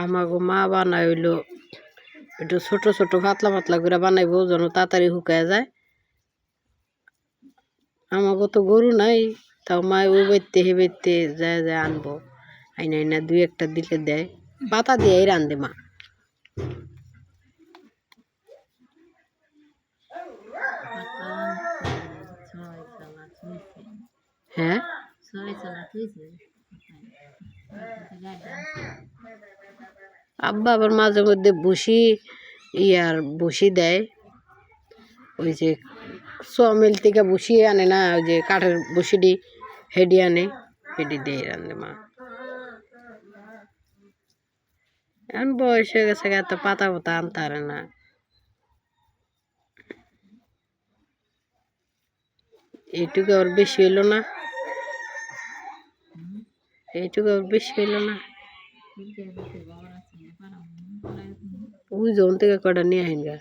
আমাগো মা বানাই হইলো একটু ছোট ছোট পাতলা পাতলা করে বানাইবো যেন তাড়াতাড়ি শুকায় যায়। আমাগো তো গরু নাই, তাও মা ওই বাইতে হে বাইতে যায় যায় আনবো, আইনা আইনা দুই একটা দিলে দেয়, পাতা দিয়ে রান্ধে মা। হ্যাঁ আব্বা আবার মাঝে মধ্যে বসি দেয়, ওই যে মিল থেকে বসিয়ে আনে না, ওই যে কাঠের বসিডি হেডি আনে, হেডি দিয়ে রান্ধে মা। এখন বয়স হয়ে গেছে, এত পাতা পাতা আনতে পারে না। এইটুকু আর বেশি হইলো না, এইটুকু আর বেশি হইলো না। ওই জন থেকে কটা নিয়ে আইন গা।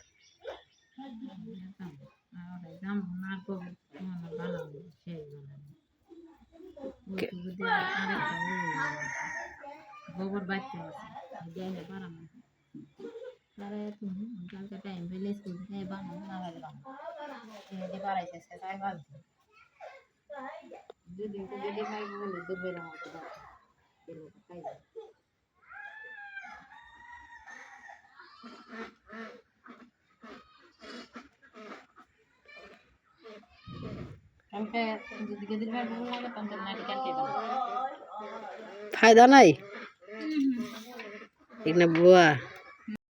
গোবর বাইতে কালকে টাইম পেলে স্কুল থেকে বানাবো না বাড়াইছে দুদিন তো যদি পাইব বলে দুর্বের মতো फायदा नहीं बुआ।